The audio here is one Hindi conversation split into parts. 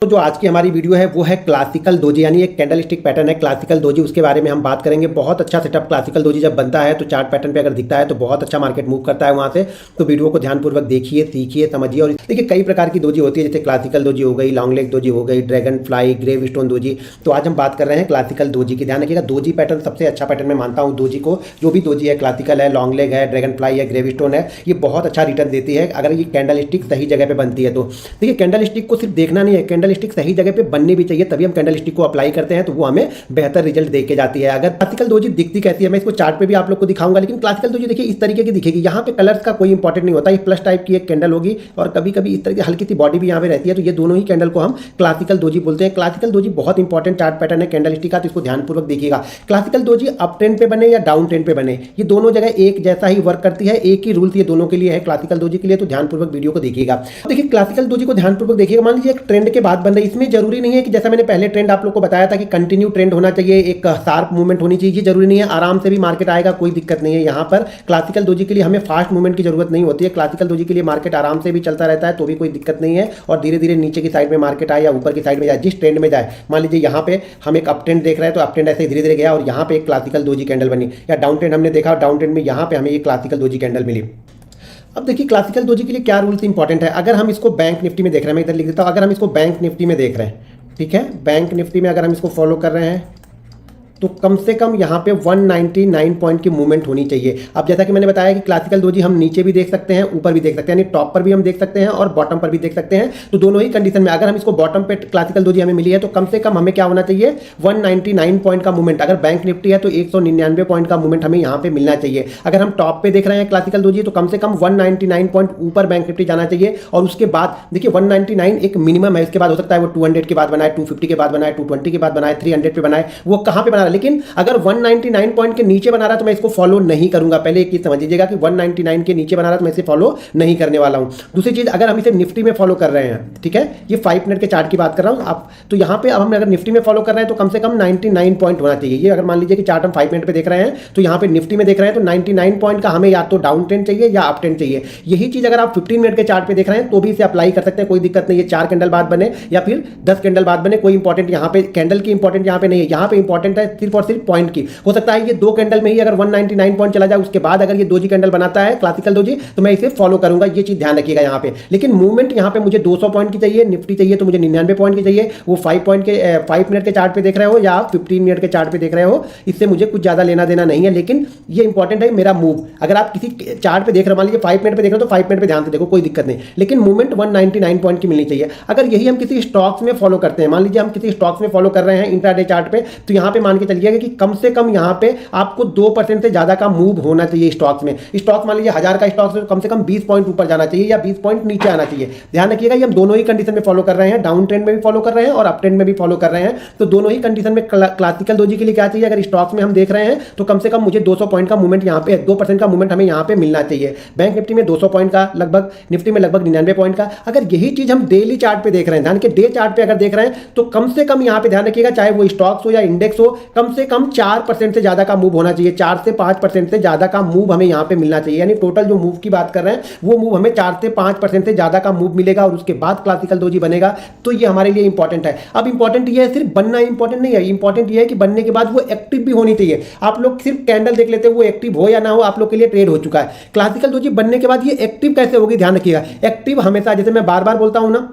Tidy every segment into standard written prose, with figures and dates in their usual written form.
तो जो आज की हमारी वीडियो है वो है क्लासिकल दोजी, यानी एक कैंडल स्टिक पैटर्न है क्लासिकल दोजी, उसके बारे में हम बात करेंगे। बहुत अच्छा सेटअप क्लासिकल दोजी जब बनता है तो चार्ट पैटर्न पे अगर दिखता है तो बहुत अच्छा मार्केट मूव करता है वहाँ से। तो वीडियो को ध्यानपूर्वक देखिए, सीखिए, समझिए। और देखिए कई प्रकार की दोजी होती है, जैसे क्लासिकल दोजी हो गई, लॉन्ग लेग दोजी हो गई, dragonfly, gravestone doji. तो आज हम बात कर रहे हैं क्लासिकल दोजी की। ध्यान रखिएगा, दोजी पैटर्न सबसे अच्छा पैटर्न मैं मानता हूँ दोजी को। जो भी दोजी है, क्लासिकल है, लॉन्ग लेग है, ड्रैगन फ्लाई है, ग्रेव स्टोन है, ये बहुत अच्छा रिटर्न देती है अगर ये कैंडल स्टिक सही जगह पे बनती है। तो देखिए कैंडल स्टिक को सिर्फ देखना नहीं है, कैंडल स्टिक सही जगह पे बननी भी चाहिए, तभी हम कैंडल स्टिक को अप्लाई करते हैं तो वो हमें बेहतर रिजल्ट देके जाती है। अगर क्लासिकल दोजी दिखती कैसी है मैं इसको चार्ट पे भी आप लोग को दिखाऊंगा, लेकिन क्लासिकल दोजी देखिए इस तरीके की दिखेगी। यहाँ पे कलर्स का कोई इंपॉर्टेंट नहीं होता, ये प्लस टाइप की एक कैंडल होगी और कभी कभी इस तरह की हल्की सी बॉडी भी यहाँ पे रहती है। तो ये दोनों ही कैंडल को हम क्लासिकल दोजी बोलते हैं। क्लासिकल दोजी बहुत इंपॉर्टेंट चार्ट पैटर्न है कैंडल स्टिक का, तो इसको ध्यानपूर्वक देखिएगा। क्लासिकल दोजी अप ट्रेंड पे बने या डाउन ट्रेंड पे बने, ये दोनों जगह एक जैसा ही वर्क करती है, एक ही रूल्स ये दोनों के लिए है क्लासिकल दोजी के लिए। तो ध्यानपूर्वक वीडियो को देखिएगा। देखिए क्लासिकल दोजी को ध्यानपूर्वक देखिएगा। मान लीजिए एक ट्रेंड के बाद बन रही है, इसमें जरूरी नहीं है कि जैसा मैंने पहले ट्रेंड आप लोग को बताया था कि कंटिन्यू ट्रेंड होना चाहिए, एक शार्प मूवमेंट होनी चाहिए, जरूरी नहीं है। आराम से भी मार्केट आएगा, कोई दिक्कत नहीं है। यहाँ पर क्लासिकल दोजी के लिए हमें फास्ट मूवमेंट की जरूरत नहीं होती है। क्लासिकल दोजी के लिए मार्केट आराम से भी चलता रहता है तो भी कोई दिक्कत नहीं है। और धीरे धीरे नीचे की साइड में मार्केट आए या ऊपर की साइड में जाए, जिस ट्रेंड में जाए। मान लीजिए यहाँ पे हम एक अप ट्रेंड देख रहे हैं तो अप ट्रेंड ऐसे धीरे धीरे गया और यहाँ पे एक क्लासिकल दोजी कैंडल बनी, या डाउन ट्रेंड हमने देखा, डाउन ट्रेंड में यहाँ पे हमें ये क्लासिकल दोजी कैंडल मिली। अब देखिए क्लासिकल दोजी के लिए क्या रूल्स इंपॉर्टेंट है। अगर हम इसको बैंक निफ्टी में देख रहे हैं, मैं इधर लिख देता हूँ, अगर हम इसको बैंक निफ्टी में देख रहे हैं, ठीक है, बैंक निफ्टी में अगर हम इसको फॉलो कर रहे हैं तो कम से कम यहाँ पे 199 पॉइंट की मूवमेंट होनी चाहिए। अब जैसा कि मैंने बताया कि क्लासिकल दोजी हम नीचे भी देख सकते हैं, ऊपर भी देख सकते हैं, यानी टॉप पर भी हम देख सकते हैं और बॉटम पर भी देख सकते हैं। तो दोनों ही कंडीशन में अगर हम इसको बॉटम पे क्लासिकल दोजी हमें मिली है तो कम से कम हमें क्या होना चाहिए, 199 पॉइंट का मूवमेंट। अगर बैंक निफ्टी है तो 199 पॉइंट का मूवमेंट हमें यहाँ पे मिलना चाहिए। अगर हम टॉप पे देख रहे हैं क्लासिकल दोजी तो कम से कम 199 पॉइंट ऊपर बैंक निफ्टी जाना चाहिए। और उसके बाद देखिए 199 एक मिनिमम है, इसके बाद हो सकता है वो 200 के बाद बनाए, 250 के बाद बनाए, 220 के बाद बनाए, 300 पे बनाए, वो कहाँ पे बना रहा है। लेकिन अगर 199 पॉइंट के नीचे बना रहा है तो मैं इसको फॉलो नहीं करूंगा। पहले एक चीज समझ लीजिएगा कि 199 के नीचे बना रहा है तो मैं इसे फॉलो नहीं करने वाला हूं। दूसरी चीज, अगर हम इसे निफ्टी में फॉलो कर रहे हैं, ठीक है, ये 5 मिनट के चार्ट की बात कर रहा हूं आप, तो यहां पे अब हम अगर निफ्टी में फॉलो कर रहे हैं तो कम से कम 99 पॉइंट होना चाहिए। ये अगर मान लीजिए कि चार्ट हम 5 मिनट पे देख रहे हैं तो यहां पे निफ्टी में देख रहे हैं तो 99 पॉइंट का हमें या तो डाउन ट्रेंड चाहिए या अप ट्रेंड चाहिए। यही चीज अगर आप 15 मिनट के चार्ट पे देख रहे हैं तो भी इसे अप्लाई कर सकते हैं, कोई दिक्कत नहीं है। 4 कैंडल बाद बने या फिर 10 कैंडल बाद बने, कोई इंपॉर्टेंट यहाँ पे कैंडल की इंपॉर्टेंट यहाँ पे नहीं है। यहाँ पे इंपॉर्टेंट है सिर्फ और सिर्फ पॉइंट की। हो सकता है ये 2 कैंडल में ही अगर 199 पॉइंट चला जाए, उसके बाद अगर ये दोजी कैंडल बनाता है क्लासिकल दोजी तो मैं इसे फॉलो करूंगा, ये चीज ध्यान रखिएगा यहाँ पे। लेकिन मूवमेंट यहाँ पे मुझे 200 पॉइंट की चाहिए, निफ्टी चाहिए तो मुझे 99 पॉइंट की चाहिए। वो 5 मिनट के चार्ट पे देख रहे हो या 15 मिनट के चार्ट पे देख रहे हो, इससे मुझे कुछ ज्यादा लेना देना नहीं है। लेकिन ये इंपॉर्टेंट है मेरा मूव। अगर आप किसी चार्ट पे देख रहे हो, मान लीजिए 5 मिनट पे देख रहे हो तो 5 मिनट पे ध्यान से देखो, कोई दिक्कत नहीं, लेकिन मूवमेंट 199 पॉइंट की मिलनी चाहिए। अगर यही हम किसी स्टॉक्स में फॉलो करते हैं, मान लीजिए हम किसी स्टॉक्स में फॉलो कर रहे हैं इंट्राडे चार्ट पे, तो यहाँ पे मान के चलिएगा कि कम से कम यहाँ पे आपको 2% से ज्यादा का मूव होना चाहिए स्टॉक्स में। स्टॉक मान लीजिए 1000 का स्टॉक कम से कम 20 पॉइंट ऊपर जाना चाहिए या 20 पॉइंट नीचे आना चाहिए। ध्यान रखिएगा ये हम दोनों ही कंडीशन में फॉलो कर रहे हैं, डाउन ट्रेंड में भी फॉलो कर रहे हैं और अप ट्रेंड में भी फॉलो कर रहे हैं। तो दोनों ही कंडीशन में क्लासिकल दोजी के लिए क्या चाहिए, अगर स्टॉक्स में हम देख रहे हैं तो कम से कम मुझे 200 पॉइंट का मूवमेंट यहाँ पे 2% का मूवमेंट हमें यहाँ पे मिलना चाहिए। बैंक निफ्टी में 200 पॉइंट का लगभग, निफ्टी में लगभग 99 पॉइंट का। अगर यही चीज हम डेली चार्ट पे देख रहे हैं, ध्यान के डे चार्ट पे अगर देख रहे हैं तो कम से कम यहाँ पे ध्यान रखिएगा, चाहे वो स्टॉक्स हो या इंडेक्स हो, कम से कम 4% से ज्यादा का मूव होना चाहिए। 4 से 5% से ज्यादा का मूव हमें यहाँ पे मिलना चाहिए। यानी टोटल जो मूव की बात कर रहे हैं वो मूव हमें 4 से 5% से ज्यादा का मूव मिलेगा और उसके बाद क्लासिकल दोजी बनेगा। तो ये हमारे लिए इंपॉर्टेंट है। अब इंपॉर्टेंट ये है, सिर्फ बनना इंपॉर्टेंट नहीं है, इंपॉर्टेंट ये है कि बनने के बाद वो एक्टिव भी होनी चाहिए। आप लोग सिर्फ कैंडल देख लेते हैं, वो एक्टिव हो या ना हो आप लोग के लिए ट्रेड हो चुका है। क्लासिकल दोजी बनने के बाद ये एक्टिव कैसे होगी, ध्यान रखिएगा। एक्टिव हमेशा, जैसे मैं बार बार बोलता हूं ना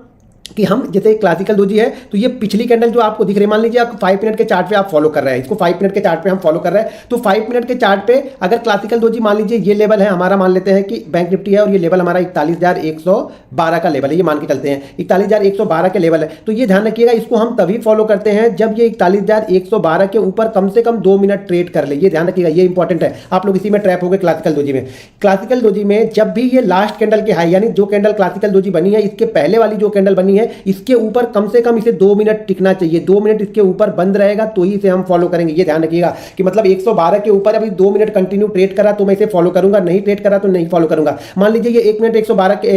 कि हम जैसे क्लासिकल दोजी है तो ये पिछली कैंडल जो आपको दिख रही है, मान लीजिए आप 5 मिनट के चार्ट पे आप फॉलो कर रहे हैं, इसको 5 मिनट के चार्ट पे हम फॉलो कर रहे हैं, तो 5 मिनट के चार्ट पे अगर क्लासिकल दोजी मान लीजिए ये लेवल है हमारा, मान लेते हैं कि बैंक निफ्टी है और ये लेवल हमारा 41,112 का लेवल है, ये मान के चलते हैं 41,112 के लेवल है। तो ये ध्यान रखिएगा, इसको हम तभी फॉलो करते हैं जब ये 41,112 के ऊपर कम से कम 2 मिनट ट्रेड कर ले। ये ध्यान रखिएगा, ये इंपॉर्टेंट है। आप लोग इसी में ट्रैप हो गए क्लासिकल दोजी में। क्लासिकल दोजी में जब भी ये लास्ट कैंडल के हाई, यानी जो कैंडल क्लासिकल दोजी बनी है इसके पहले वाली जो कैंडल बनी है, इसके ऊपर कम से कम इसे 2 मिनट टिकना चाहिए। 2 मिनट इसके ऊपर बंद रहेगा तो ही इसे हम फॉलो करेंगे। ये ध्यान रखिएगा कि मतलब 112 के ऊपर अभी 2 मिनट कंटिन्यू ट्रेड करा तो मैं इसे फॉलो करूंगा, नहीं ट्रेड करा तो नहीं फॉलो करूंगा। मान लीजिए ये 1 मिनट 112 के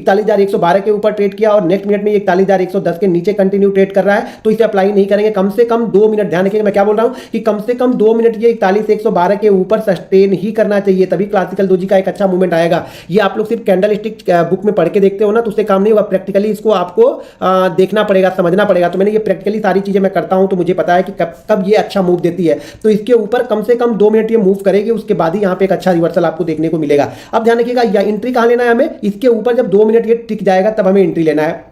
41,112 के ऊपर ट्रेड किया और नेक्स्ट मिनट में 41,110 के नीचे कंटिन्यू ट्रेड कर रहा है तो इसे अप्लाई नहीं करेंगे। कम से कम 2 मिनट, ध्यान रखिएगा मैं क्या बोल रहा हूं कि कम से कम 2 मिनट ये 41,112 के ऊपर सस्टेन ही करना चाहिए, तभी क्लासिकल दोजी का एक अच्छा मूवमेंट आएगा। ये आप लोग सिर्फ कैंडल स्टिक बुक में पढ़ के देखते हो ना तो उससे काम नहीं होगा। प्रैक्टिकली इसको आपको आपको देखना पड़ेगा, समझना पड़ेगा। तो मैंने ये प्रैक्टिकली सारी चीज़ें मैं करता हूँ, तो मुझे पता है कि कब कब ये अच्छा मूव देती है। तो इसके ऊपर कम से कम 2 मिनट ये मूव करेगी, उसके बाद ही यहाँ पे एक अच्छा रिवर्सल आपको देखने को मिलेगा। अब ध्यान रखिएगा, या एंट्री कहाँ लेना है हमें, इसके ऊपर जब 2 मिनट ये टिक जाएगा तब हमें एंट्री लेना है।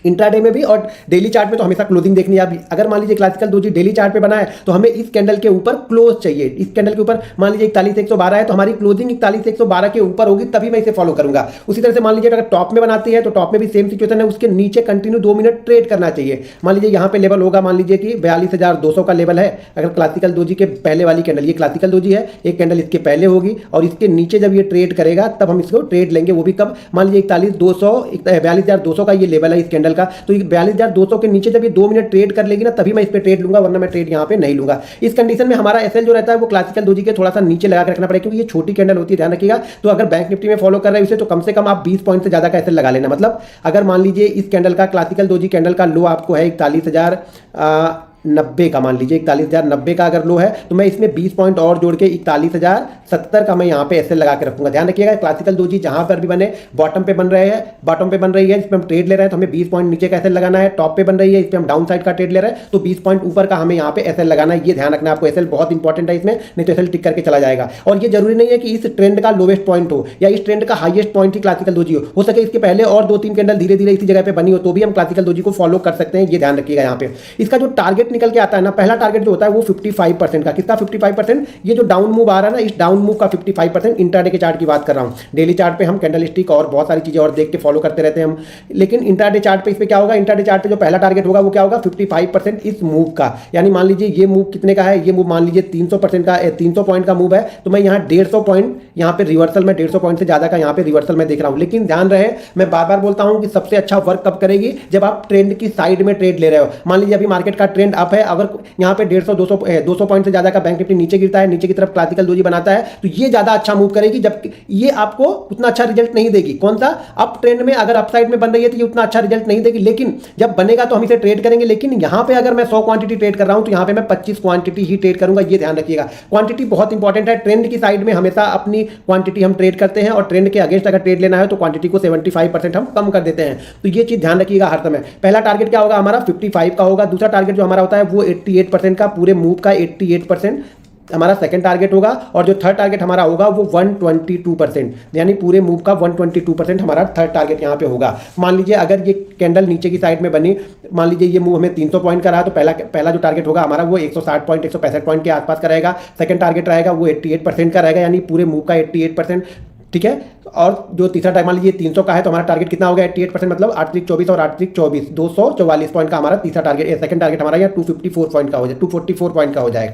इंट्राडे में भी और डेली चार्ट में तो हमेशा क्लोजिंग देखनी है। अब अगर मान लीजिए क्लासिकल डोजी डेली चार्ट पे बना है तो हमें इस कैंडल के ऊपर क्लोज चाहिए। इस कैंडल के ऊपर मान लीजिए 41,112 है तो हमारी क्लोजिंग 41,112 के ऊपर होगी, तभी मैं इसे फॉलो करूंगा। उसी तरह से मान लीजिए अगर टॉप में बनाती है तो टॉप में भी सेम सिचुएशन है, उसके नीचे कंटिन्यू 2 मिनट ट्रेड करना चाहिए। मान लीजिए यहाँ पे लेवल होगा, मान लीजिए कि 42,200 का लेवल है। अगर क्लासिकल डोजी के पहले वाली कैंडल, ये क्लासिकल डोजी है, एक कैंडल इसके पहले होगी और इसके नीचे जब ये ट्रेड करेगा तब हम इसको ट्रेड लेंगे। वो भी कब, मान लीजिए 42,200 का ये लेवल है इस कैंडल का, तो 42,200 के नीचे जब ये 2 मिनट ट्रेड कर लेगी ना तभी मैं इस पे ट्रेड लूंगा, वरना मैं ट्रेड यहाँ पे नहीं लूंगा। इस कंडीशन में हमारा एसएल जो रहता है वो क्लासिकल डोजी के थोड़ा सा नीचे लगा के रखना पड़ेगा, क्योंकि ये छोटी कैंडल होती है, ध्यान रखिएगा। तो अगर बैंक निफ्टी में फॉलो कर रहे हैं उसे, तो कम से कम आप 20 पॉइंट से ज्यादा का एसएल लगा लेना। मतलब अगर मान लीजिए इस कैंडल का, क्लासिकल डोजी कैंडल का लो आपको है 41,090 का, मान लीजिए 41,090 का अगर लो है, तो मैं इसमें 20 पॉइंट और जोड़ के 41,070 का मैं यहाँ पे एसएल लगा के रखूंगा। ध्यान रखिएगा, क्लासिकल डोजी जहां पर भी बने, बॉटम पे बन रहे हैं, बॉटम पे बन रही है, इस पर हम ट्रेड ले रहे हैं तो हमें 20 पॉइंट नीचे का एसएल लगाना है। टॉप पे बन रही है, इस पर हम डाउन साइड का ट्रेड ले रहे हैं तो 20 पॉइंट ऊपर का हमें यहाँ पे एसएल लगाना है। ये ध्यान रखना है आपको, एसएल बहुत इंपॉर्टेंट है इसमें, नहीं तो एसएल टिक करके चला जाएगा। और ये जरूरी नहीं है कि इस ट्रेंड का लोवेस्ट पॉइंट हो या इस ट्रेंड का हाईएस्ट पॉइंट ही क्लासिकल डोजी हो सके इसके पहले और 2-3 कैंडल धीरे धीरे इसी जगह पे बनी हो तो भी हम क्लासिकल डोजी को फॉलो कर सकते हैं। ये ध्यान रखिएगा। यहाँ पे इसका जो टारगेट निकल के आता है ना, पहला टारगेट जो होता है वो 55% का, किसका 55%, ये जो डाउन मूव आ रहा है ना, इस डाउन मूव का 55%। इंट्राडे के चार्ट की बात कर रहा हूं, डेली चार्ट पे हम कैंडल स्टिक और बहुत सारी चीजें और देख के फॉलो करते रहते हैं हम, लेकिन इंट्राडे चार्ट पे इस पे क्या होगा, इंट्राडे चार्ट पे जो पहला टारगेट होगा वो क्या होगा, 55% इस मूव का। यानी मान लीजिए ये मूव कितने का है, ये मूव मान लीजिए 300% का, 300 पॉइंट का मूव है, तो मैं यहाँ 150 पॉइंट यहाँ पे रिवर्सल में 150 पॉइंट से ज्यादा का यहाँ पे रिवर्सल में देख रहा हूँ। लेकिन ध्यान रहे, मैं बार बार बोलता हूँ कि सबसे अच्छा वर्क कब करेगी, जब आप ट्रेंड की साइड में ट्रेड ले रहे हो। मान लीजिए अभी मार्केट का ट्रेंड अप है, अगर यहाँ पे 150-200 पॉइंट से ज्यादा का बैंक निफ्टी नीचे गिरता है, नीचे की तरफ क्लासिकल डोजी बनाता है, तो ये ज्यादा अच्छा मूव करेगी। जब ये आपको उतना अच्छा रिजल्ट नहीं देगी, कौन सा, अप ट्रेंड में अगर अप साइड में बन रही है तो ये उतना अच्छा रिजल्ट नहीं देगी, लेकिन जब बनेगा तो हम इसे ट्रेड करेंगे। लेकिन यहां पे अगर मैं 100 क्वांटिटी ट्रेड कर रहा हूं तो यहां पे मैं 25 क्वांटिटी ही ट्रेड करूंगा। ये ध्यान रखिएगा, क्वांटिटी बहुत इंपॉर्टेंट है। ट्रेंड की साइड में हमेशा अपनी क्वांटिटी हम ट्रेड करते हैं और ट्रेंड के अगेंस्ट अगर ट्रेड लेना है तो क्वांटिटी को 75% हम कम कर देते हैं। तो ये चीज ध्यान रखिएगा हर समय। पहला टारगेट क्या होगा हमारा, 55 का होगा। दूसरा टारगेट जो हमारा होता है वो 88% का, पूरे मूव का 88% हमारा सेकंड टारगेट होगा। और जो थर्ड टारगेट हमारा होगा वो 122%, यानी पूरे मूव का 122% हमारा थर्ड टारगेट यहाँ पे होगा। मान लीजिए अगर ये कैंडल नीचे की साइड में बनी, मान लीजिए ये मूव हमें 300 पॉइंट का रहा, तो पहला जो टारगेट होगा हमारा वो 160 पॉइंट 165 पॉइंट के आसपास का रहेगा। सेकंड टारगेट रहेगा वो 88% का रहेगा, यानी पूरे मूव का 88%, ठीक है। और जो तीसरा टाइम मान लीजिए 300 का है तो हमारा टारगेट कितना हो गया, 88%, मतलब 8-24 और 8-24 244 पॉइंट का हमारा तीसरा टारगेट, सेकंड टारगेट हमारा यहाँ 254 पॉइंट का हो जाए, 244 पॉइंट का हो जाएगा।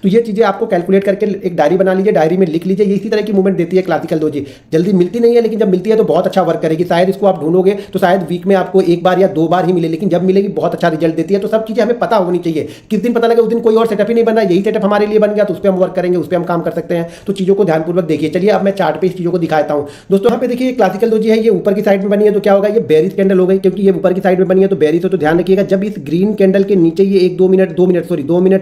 तो ये चीजें आपको कैलकुलेट करके एक डायरी बना लीजिए, डायरी में लिख लीजिए। ये इसी तरह की मूवमेंट देती है क्लासिकल डोजी। जल्दी मिलती नहीं है, लेकिन जब मिलती है तो बहुत अच्छा वर्क करेगी। शायद इसको आप ढूंढोगे तो शायद वीक में आपको 1 बार या 2 बार ही मिले, लेकिन जब मिलेगी बहुत अच्छा रिजल्ट देती है। तो सब चीजें हमें पता होनी चाहिए। किस दिन पता लगे उस दिन कोई और सेटअप ही नहीं बन रहा है, यही सेटअप हमारे लिए बन गया तो उस पर हम वर्क करेंगे, उस पर हम काम कर सकते हैं। तो चीजों को ध्यानपूर्वक देखिए। चलिए अब मैं चार्ट पे इस चीजों को दिखाता हूं दोस्तों। यहाँ पे देखिए क्लासिकल डोजी है, ये ऊपर की साइड में बनी है तो क्या होगा, ये बेरिश कैंडल हो गई, क्योंकि ये ऊपर की साइड में बनी है तो बेरिश हो। तो ध्यान रखिएगा, जब इस ग्रीन कैंडल के नीचे ये 2 मिनट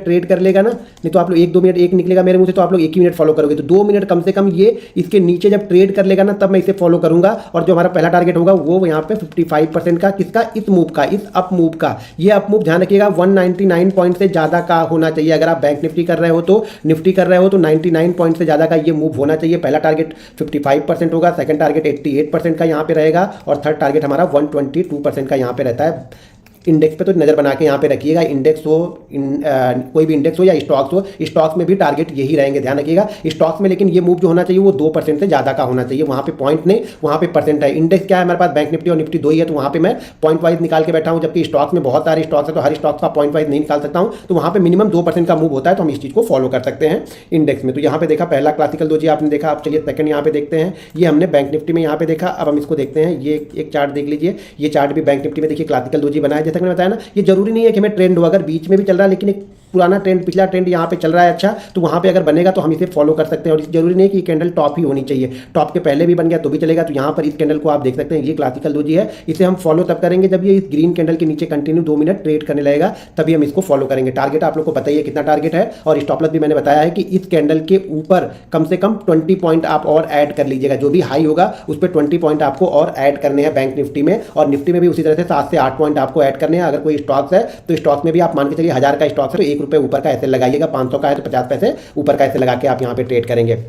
ट्रेड कर लेगा ना, नहीं तो आप लोग 1-2 मिनट एक निकलेगा मेरे मुंह से तो आप लोग 1 ही मिनट फॉलो करोगे, तो 2 मिनट कम से कम ये इसके नीचे जब ट्रेड कर लेगा ना तब मैं इसे फॉलो करूंगा। और जो हमारा पहला टारगेट होगा वो यहाँ पे 55% का, किसका, इस मूव का, इस अप मूव का। ये अप मूव ध्यान रखिएगा 199 पॉइंट से ज्यादा का होना चाहिए। अगर आप बैंक निफ्टी कर रहे हो तो, निफ्टी कर रहे हो तो 99 पॉइंट से ज्यादा का ये मूव होना चाहिए। पहला टारगेट 55% होगा, सेकंड टारगेट 88% का यहाँ पे रहेगा और थर्ड टारगेट हमारा 122% का यहाँ पे रहता है। इंडेक्स पे तो नज़र बना के यहाँ पे रखिएगा, इंडेक्स हो कोई भी इंडेक्स हो या स्टॉक्स हो, स्टॉक्स में भी टारगेट यही रहेंगे, ध्यान रखिएगा। स्टॉक्स में लेकिन ये मूव जो होना चाहिए वो 2% से ज़्यादा का होना चाहिए, वहाँ पे पॉइंट नहीं, वहाँ पे परसेंट है। इंडेक्स क्या है हमारे पास, बैंक निफ्टी और निफ्टी 2 ही है, तो वहाँ पे मैं पॉइंट वाइज निकाल के बैठा हूँ। जबकि स्टॉक्स में बहुत सारे स्टॉक्स है तो हर स्टॉक्स का पॉइंट वाइज नहीं निकाल सकता हूँ, तो वहाँ पे मिनिमम 2% का मूव होता है, तो हम इस चीज़ को फॉलो कर सकते हैं इंडेक्स में। तो यहाँ पे देखा पहला क्लासिकल डोजी आपने देखा। अब चलिए सेकंड यहाँ पे देखते हैं, ये हमने बैंक निफ्टी में यहाँ पे देखा। अब हम इसको देखते हैं, ये एक चार्ट देख लीजिए, ये चार्ट भी बैंक निफ्टी में देखिए क्लासिकल डोजी बना है। जैसा कि मैंने बताया ना, ये जरूरी नहीं है कि हमें ट्रेंड हो, अगर बीच में भी चल रहा है लेकिन एक पुराना ट्रेंड, पिछला ट्रेंड यहाँ पे चल रहा है अच्छा, तो वहाँ पे अगर बनेगा तो हम इसे फॉलो कर सकते हैं। और जरूरी नहीं कि कैंडल टॉप ही होनी चाहिए, टॉप के पहले भी बन गया तो भी चलेगा। तो यहाँ पर इस कैंडल को आप देख सकते हैं, ये क्लासिकल डोजी है, इसे हम फॉलो तब करेंगे जब ये इस ग्रीन कैंडल के नीचे कंटिन्यू 2 मिनट ट्रेड करने लगेगा, तभी हम इसको फॉलो करेंगे। टारगेट आप लोग को पता ही है कितना टारगेट है, और स्टॉप लॉस भी मैंने बताया है कि इस कैंडल के ऊपर कम से कम 20 पॉइंट आप और ऐड कर लीजिएगा। जो भी हाई होगा उस पर 20 पॉइंट आपको और ऐड करने हैं बैंक निफ्टी में, और निफ्टी में भी उसी तरह से 7 से 8 पॉइंट आपको ऐड करने हैं। अगर कोई स्टॉक्स है तो स्टॉक्स में भी आप मान के चलिए 1000 का स्टॉक है तो ₹1 ऊपर का ऐसे लगाइएगा, 500 का है तो 50 पैसे ऊपर का ऐसे लगा के आप यहाँ पे ट्रेड करेंगे।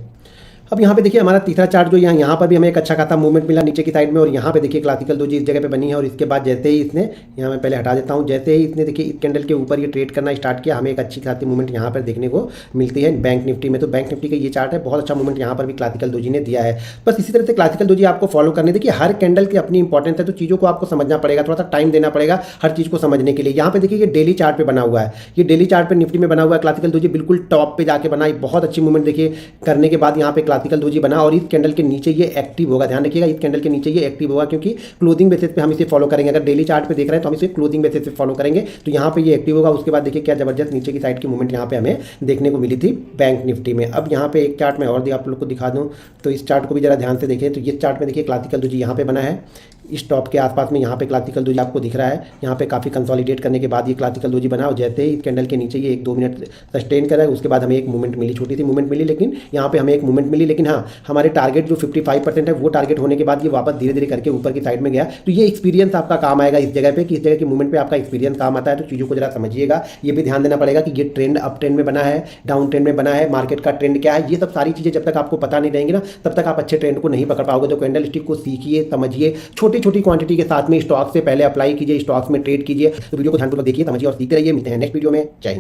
अब यहाँ पे देखिए हमारा तीसरा चार्ट जो यहाँ पर भी हमें एक अच्छा खासा मूवमेंट मिला नीचे की साइड में, और यहाँ पे देखिए क्लासिकल डोजी इस जगह पे बनी है। और इसके बाद जैसे ही इसने, यहाँ मैं पहले हटा देता हूँ, जैसे ही इसने देखिए इस कैंडल के ऊपर ये ट्रेड करना स्टार्ट किया, हमें एक अच्छी खासी मूवमेंट यहाँ पर देखने को मिलती है बैंक निफ्टी में। तो बैंक निफ्टी का ये चार्ट है, बहुत अच्छा मूवमेंट यहाँ पर भी क्लासिकल डोजी ने दिया है। बस इसी तरह से क्लासिकल डोजी आपको फॉलो करने, देखिए हर कैंडल की अपनी इंपॉर्टेंस है, तो चीज़ों को आपको समझना पड़ेगा, थोड़ा सा टाइम देना पड़ेगा हर चीज़ को समझने के लिए। यहाँ पे देखिए ये डेली चार्ट पे बना हुआ है, ये डेली चार्ट पे निफ्टी में बना हुआ है। क्लासिकल डोजी बिल्कुल टॉप पे जाके बना, बहुत अच्छी मूवमेंट देखिए करने के बाद यहाँ पे क्लासिकल डोजी बना, और इस कैंडल के नीचे ये एक्टिव होगा। ध्यान रखिएगा, इस कैंडल के नीचे ये एक्टिव होगा, क्योंकि क्लोजिंग बेसिस पे हम इसे फॉलो करेंगे। अगर डेली चार्ट पे देख रहे हैं तो हम इसे क्लोजिंग बेसिस पे फॉलो करेंगे, तो यहाँ पे ये एक्टिव होगा। उसके बाद देखिए क्या जबरदस्त नीचे की साइड की मूवमेंट यहाँ पे हमें देखने को मिली थी बैंक निफ्टी में। अब यहाँ पे एक चार्ट मैं और आप लोग को दिखा दूँ, तो इस चार्ट को भी जरा ध्यान से देखें। तो इस चार्ट में देखिए क्लासिकल डोजी यहाँ पे बना है, इस टॉप के आसपास में यहाँ पे क्लासिकल डोजी आपको दिख रहा है। यहाँ पे काफ़ी कंसोलिडेट करने के बाद ये क्लासिकल डोजी बना, और जैसे ही इस कैंडल के नीचे ये 1-2 मिनट सस्टेन करा है, उसके बाद हमें एक मूवमेंट मिली, छोटी सी मूवमेंट मिली, लेकिन यहाँ पे हमें एक मूवमेंट मिली। लेकिन हाँ, हमारे टारगेट जो 55% है वो टारगेट होने के बाद ये वापस धीरे धीरे करके ऊपर की साइड में गया। तो ये एक्सपीरियंस आपका काम आएगा इस जगह पे, कि इस जगह की मूवमेंट पे आपका एक्सपीरियंस काम आता है। तो चीज़ों को जरा समझिएगा, ये भी ध्यान देना पड़ेगा कि ये ट्रेंड अप ट्रेंड में बना है, डाउन ट्रेंड में बना है, मार्केट का ट्रेंड क्या है, ये सब सारी चीज़ें जब तक आपको पता नहीं रहेंगी ना, तब तक आप अच्छे ट्रेंड को नहीं पकड़ पाओगे। तो कैंडल स्टिक को सीखिए, समझिए, छोटी छोटी क्वांटिटी के साथ में स्टॉक से पहले अप्लाई कीजिए, स्टॉक्स में ट्रेड कीजिए। तो वीडियो को ध्यानपूर्वक देखिए, समझिए और सीखते रहिए। मिलते हैं नेक्स्ट वीडियो में। जय हिंद।